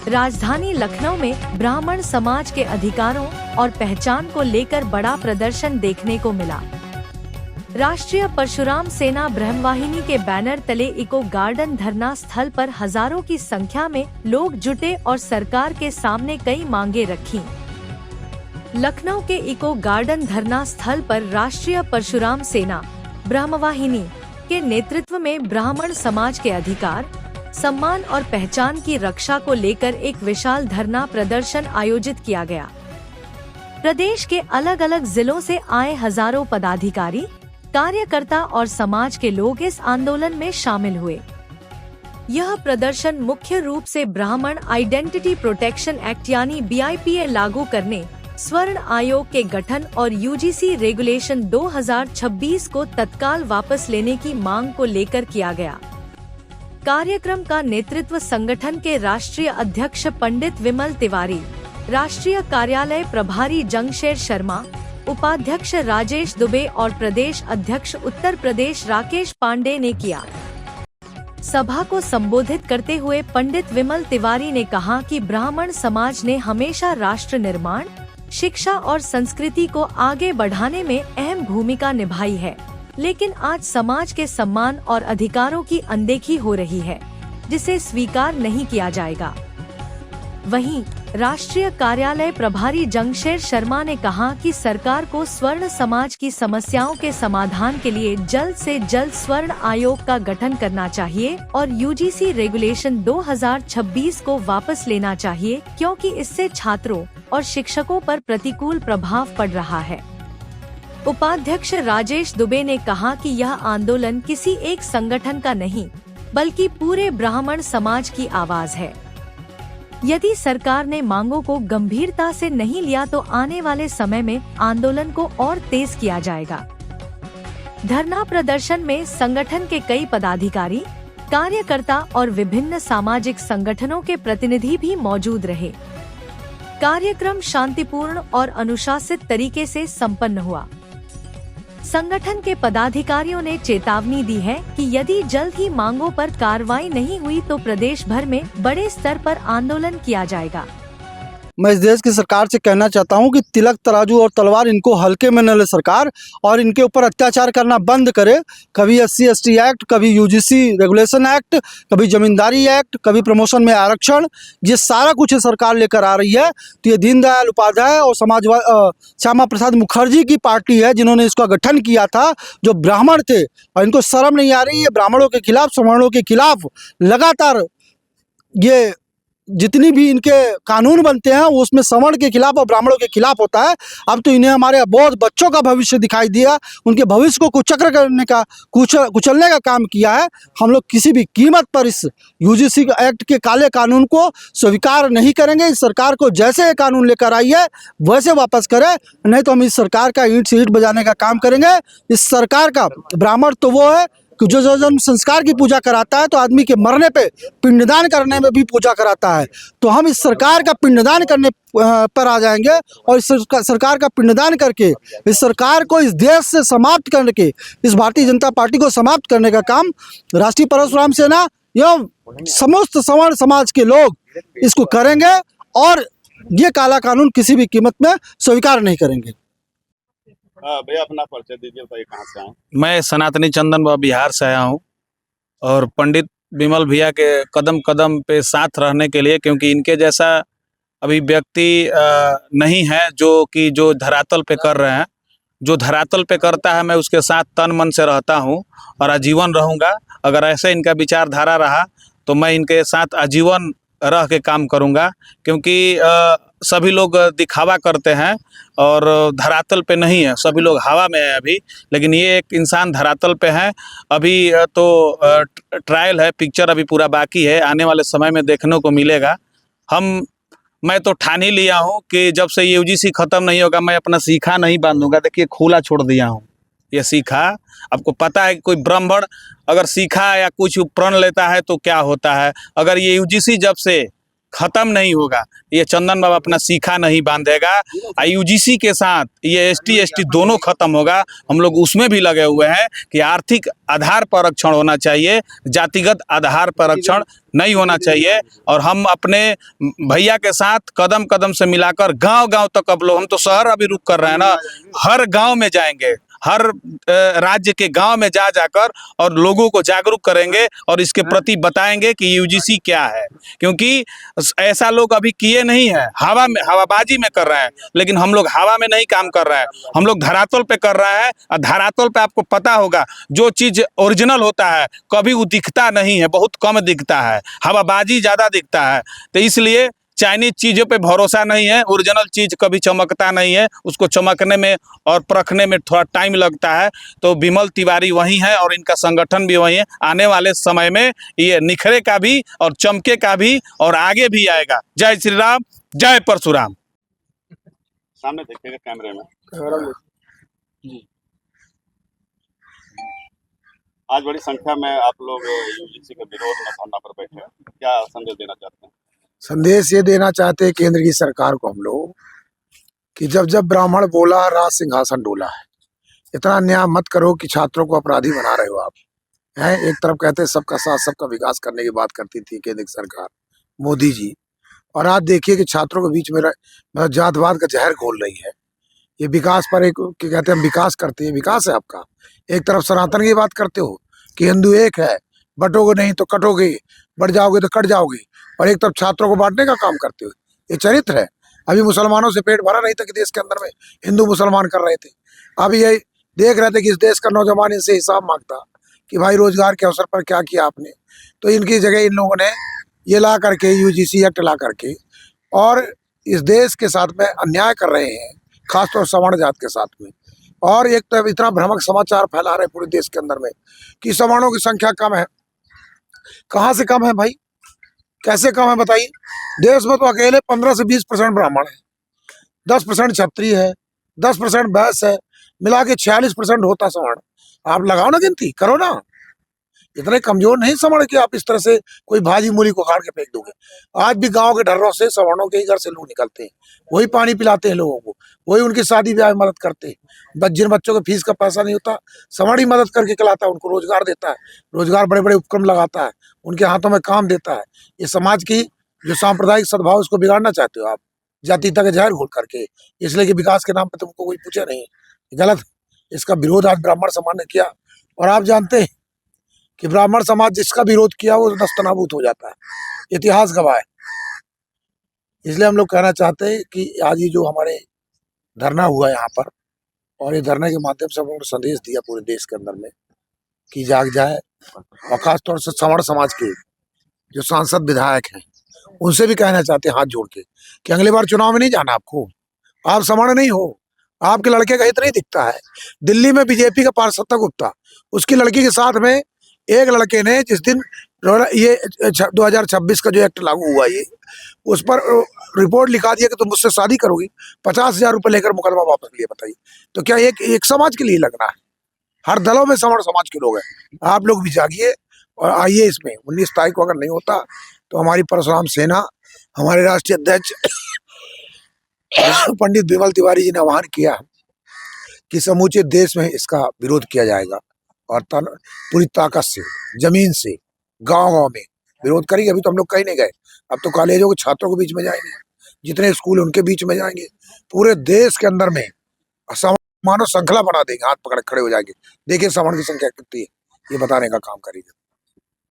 राजधानी लखनऊ में ब्राह्मण समाज के अधिकारों और पहचान को लेकर बड़ा प्रदर्शन देखने को मिला। राष्ट्रीय परशुराम सेना ब्रह्मवाहिनी के बैनर तले इको गार्डन धरना स्थल पर हजारों की संख्या में लोग जुटे और सरकार के सामने कई मांगे रखी। लखनऊ के इको गार्डन धरना स्थल पर राष्ट्रीय परशुराम सेना ब्रह्मवाहिनी के नेतृत्व में ब्राह्मण समाज के अधिकार, सम्मान और पहचान की रक्षा को लेकर एक विशाल धरना प्रदर्शन आयोजित किया गया। प्रदेश के अलग अलग जिलों से आए हजारों पदाधिकारी, कार्यकर्ता और समाज के लोग इस आंदोलन में शामिल हुए। यह प्रदर्शन मुख्य रूप से ब्राह्मण आइडेंटिटी प्रोटेक्शन एक्ट यानी BIPA लागू करने, स्वर्ण आयोग के गठन और UGC रेगुलेशन 2026 को तत्काल वापस लेने की मांग को लेकर किया गया। कार्यक्रम का नेतृत्व संगठन के राष्ट्रीय अध्यक्ष पंडित विमल तिवारी, राष्ट्रीय कार्यालय प्रभारी जंगशेर शर्मा, उपाध्यक्ष राजेश दुबे और प्रदेश अध्यक्ष उत्तर प्रदेश राकेश पांडे ने किया। सभा को संबोधित करते हुए पंडित विमल तिवारी ने कहा कि ब्राह्मण समाज ने हमेशा राष्ट्र निर्माण, शिक्षा और संस्कृति को आगे बढ़ाने में अहम भूमिका निभाई है, लेकिन आज समाज के सम्मान और अधिकारों की अनदेखी हो रही है, जिसे स्वीकार नहीं किया जाएगा। वहीं राष्ट्रीय कार्यालय प्रभारी जंगशेर शर्मा ने कहा कि सरकार को स्वर्ण समाज की समस्याओं के समाधान के लिए जल्द से जल्द स्वर्ण आयोग का गठन करना चाहिए और UGC रेगुलेशन 2026 को वापस लेना चाहिए, क्योंकि इससे छात्रों और शिक्षकों पर प्रतिकूल प्रभाव पड़ रहा है। उपाध्यक्ष राजेश दुबे ने कहा कि यह आंदोलन किसी एक संगठन का नहीं, बल्कि पूरे ब्राह्मण समाज की आवाज है। यदि सरकार ने मांगों को गंभीरता से नहीं लिया तो आने वाले समय में आंदोलन को और तेज किया जाएगा। धरना प्रदर्शन में संगठन के कई पदाधिकारी, कार्यकर्ता और विभिन्न सामाजिक संगठनों के प्रतिनिधि भी मौजूद रहे। कार्यक्रम शांतिपूर्ण और अनुशासित तरीके से संपन्न हुआ। संगठन के पदाधिकारियों ने चेतावनी दी है कि यदि जल्द ही मांगों पर कार्रवाई नहीं हुई तो प्रदेश भर में बड़े स्तर पर आंदोलन किया जाएगा। मैं इस देश की सरकार से कहना चाहता हूं कि तिलक तराजू और तलवार इनको हल्के में न ले सरकार, और इनके ऊपर अत्याचार करना बंद करे। कभी SC ST एक्ट, कभी UGC रेगुलेशन एक्ट, कभी जमींदारी एक्ट, कभी प्रमोशन में आरक्षण, ये सारा कुछ सरकार लेकर आ रही है। तो ये दीनदयाल उपाध्याय और श्यामा प्रसाद मुखर्जी की पार्टी है जिन्होंने इसका गठन किया था, जो ब्राह्मण थे, और इनको शर्म नहीं आ रही है। ब्राह्मणों के खिलाफ, सवर्णों के खिलाफ लगातार ये जितनी भी इनके कानून बनते हैं उसमें सवर्ण के खिलाफ और ब्राह्मणों के खिलाफ होता है। अब तो इन्हें हमारे बहुत बच्चों का भविष्य दिखाई दिया, उनके भविष्य को कुचक्र करने का, कुचलने का काम किया है। हम लोग किसी भी कीमत पर इस UGC एक्ट के काले कानून को स्वीकार नहीं करेंगे। इस सरकार को जैसे ये कानून लेकर आई है वैसे वापस करें, नहीं तो हम इस सरकार का ईंट से ईंट बजाने का काम करेंगे। इस सरकार का ब्राह्मण तो वो है कि जो जन्म संस्कार की पूजा कराता है तो आदमी के मरने पे पिंडदान करने में भी पूजा कराता है। तो हम इस सरकार का पिंडदान करने पर आ जाएंगे और इस सरकार का पिंडदान करके इस सरकार को इस देश से समाप्त करके, इस भारतीय जनता पार्टी को समाप्त करने का काम राष्ट्रीय परशुराम सेना एवं समस्त सवर्ण समाज के लोग इसको करेंगे, और ये काला कानून किसी भी कीमत में स्वीकार नहीं करेंगे। भैया अपना परिचय दीजिए, बताइए कहाँ से आए? मैं सनातनी चंदन बिहार से आया हूँ, और पंडित विमल भैया के कदम कदम पे साथ रहने के लिए, क्योंकि इनके जैसा अभी व्यक्ति नहीं है जो धरातल पे कर रहे हैं। जो धरातल पे करता है मैं उसके साथ तन मन से रहता हूँ और आजीवन रहूँगा। अगर ऐसे इनका विचारधारा रहा तो मैं इनके साथ आजीवन रह के काम करूँगा, क्योंकि सभी लोग दिखावा करते हैं और धरातल पे नहीं है। सभी लोग हवा में है अभी, लेकिन ये एक इंसान धरातल पे है। अभी तो ट्रायल है, पिक्चर अभी पूरा बाकी है, आने वाले समय में देखने को मिलेगा। मैं तो ठान ही लिया हूँ कि जब से UGC खत्म नहीं होगा मैं अपना सीखा नहीं बांधूंगा। देखिए खुला छोड़ दिया हूँ ये सीखा। आपको पता है कि कोई ब्राह्मण अगर सीखा या कुछ प्रण लेता है तो क्या होता है। अगर ये UGC जब से खत्म नहीं होगा। ये चंदन बाबा अपना सीखा नहीं बांधेगा। यूजीसी के साथ ये एसटी एसटी दोनों खत्म होगा। हम लोग उसमें भी लगे हुए हैं कि आर्थिक आधार पर आरक्षण होना चाहिए, जातिगत आधार पर आरक्षण नहीं होना चाहिए। और हम अपने भैया के साथ कदम कदम से मिलाकर गांव गांव तक, अब लोग हम तो शहर अभी रुक कर रहे हैं ना, हर गांव में जाएंगे, हर राज्य के गांव में जा जाकर और लोगों को जागरूक करेंगे और इसके प्रति बताएंगे कि यूजीसी क्या है। क्योंकि ऐसा लोग अभी किए नहीं है, हवा में हवाबाजी में कर रहे हैं, लेकिन हम लोग हवा में नहीं काम कर रहे हैं, हम लोग धरातल पे कर रहे हैं। और धरातल पे आपको पता होगा जो चीज ओरिजिनल होता है कभी वो दिखता नहीं है, बहुत कम दिखता है, हवाबाजी ज्यादा दिखता है। तो इसलिए चाइनीज चीज़ों पे भरोसा नहीं है, ओरिजिनल चीज़ कभी चमकता नहीं है, उसको चमकने में और परखने में थोड़ा टाइम लगता है। तो विमल तिवारी वही है और इनका संगठन भी वही है। आने वाले समय में ये निखरे का भी और चमके का भी और आगे भी आएगा। जय श्री राम, जय परशुराम। सामने देखिएगा कैमरे में। आज बड़ी संख्या में आप लोग यूजीसी के विरोध में धरना पर बैठे हैं, क्या संदेश देना चाहते हैं? संदेश ये देना चाहते हैं केंद्र की सरकार को हम लोग कि जब जब ब्राह्मण बोला राज सिंहासन डोला है। इतना अन्याय मत करो कि छात्रों को अपराधी बना रहे हो आप हैं। एक तरफ कहते हैं सबका साथ सबका विकास करने की बात करती थी केंद्र की सरकार मोदी जी, और आज देखिए कि छात्रों के बीच में मतलब जातवाद का जहर घोल रही है। ये विकास पर एक कहते हैं हम विकास करते हैं, विकास है आपका। एक तरफ सनातन की बात करते हो कि हिंदू एक है, बटोगे नहीं तो कटोगे, बढ़ जाओगे तो कट जाओगे, और एक तरफ छात्रों को बांटने का काम करते हो। ये चरित्र है। अभी मुसलमानों से पेट भरा नहीं था कि देश के अंदर में हिंदू मुसलमान कर रहे थे। अब ये देख रहे थे कि इस देश का नौजवान इनसे हिसाब मांगता कि भाई रोजगार के अवसर पर क्या किया आपने। तो इनकी जगह इन लोगों ने ये ला करके यूजीसी एक्ट ला करके और इस देश के साथ में अन्याय कर रहे हैं, खासतौर सवर्ण जात के साथ में। और एक तो इतना भ्रामक समाचार फैला रहे पूरे देश के अंदर में कि सवर्णों की संख्या कम है। कहाँ से कम है भाई, कैसे कम है बताइए। देश में तो अकेले 15 से 20% ब्राह्मण है, 10% क्षत्रिय है, 10% वैश्य है, मिला के 46% होता सवर्ण। आप लगाओ ना गिनती, करो ना। इतने कमजोर नहीं सवर्ण कि आप इस तरह से कोई भाजी मूली को उखाड़ के फेंक दोगे। आज भी गांव के ढर्रों से सवर्णों के ही घर से लोग निकलते हैं, वही पानी पिलाते हैं लोगों को, वही उनकी शादी ब्याह में मदद करते हैं। जिन बच्चों के फीस का पैसा नहीं होता सवर्ण ही मदद करके खिलाता है, उनको रोजगार देता है, रोजगार बड़े बड़े उपक्रम लगाता है, उनके हाथों में काम देता है। ये समाज की जो सांप्रदायिक सद्भाव उसको बिगाड़ना चाहते हो आप, जातीयता का जहर घोल करके, इसलिए कि विकास के नाम पर तुमको कोई पूछे नहीं, गलत। इसका विरोध आज ब्राह्मण समाज ने किया, और आप जानते हैं कि ब्राह्मण समाज जिसका विरोध किया वो नस्तनाबूत हो जाता है, इतिहास गवाह है। इसलिए हम लोग कहना चाहते हैं कि आज ये जो हमारे धरना हुआ यहाँ पर, और ये धरने के माध्यम से हम लोगों ने संदेश दिया पूरे देश के अंदर में कि जाग जाए, और खासतौर से सवर्ण समाज के जो सांसद विधायक हैं उनसे भी कहना चाहते हैं हाथ जोड़ के कि अगली बार चुनाव में नहीं जाना आपको। आप सवर्ण नहीं हो, आपके लड़के का हित नहीं दिखता है। दिल्ली में बीजेपी का पार्षद था गुप्ता, उसकी लड़की के साथ में एक लड़के ने जिस दिन ये 2026 का जो एक्ट लागू हुआ ये, उस पर रिपोर्ट लिखा दिया कि तुम मुझसे शादी करोगी, 50,000 रुपये लेकर मुकदमा वापस लिया। बताइए तो क्या एक समाज के लिए लग रहा है? हर दलों में सवर्ण समाज के लोग हैं। आप लोग भी जागिए और आइए इसमें। 19 तारीख को अगर नहीं होता तो हमारी परशुराम सेना, हमारे राष्ट्रीय अध्यक्ष पंडित विमल तिवारी जी ने आह्वान किया कि समूचे देश में इसका विरोध किया जाएगा, और पूरी ताकत से, जमीन से, गांव-गांव में विरोध करेंगे। अभी तो हम लोग कहीं नहीं गए, अब तो कॉलेजों के छात्रों के बीच में जाएंगे, जितने स्कूल उनके बीच में जाएंगे, पूरे देश के अंदर में मानव श्रृंखला बना देंगे, हाथ पकड़ खड़े हो जाएंगे। देखिए सवर्ण की संख्या कितनी है, ये बताने का काम करेंगे।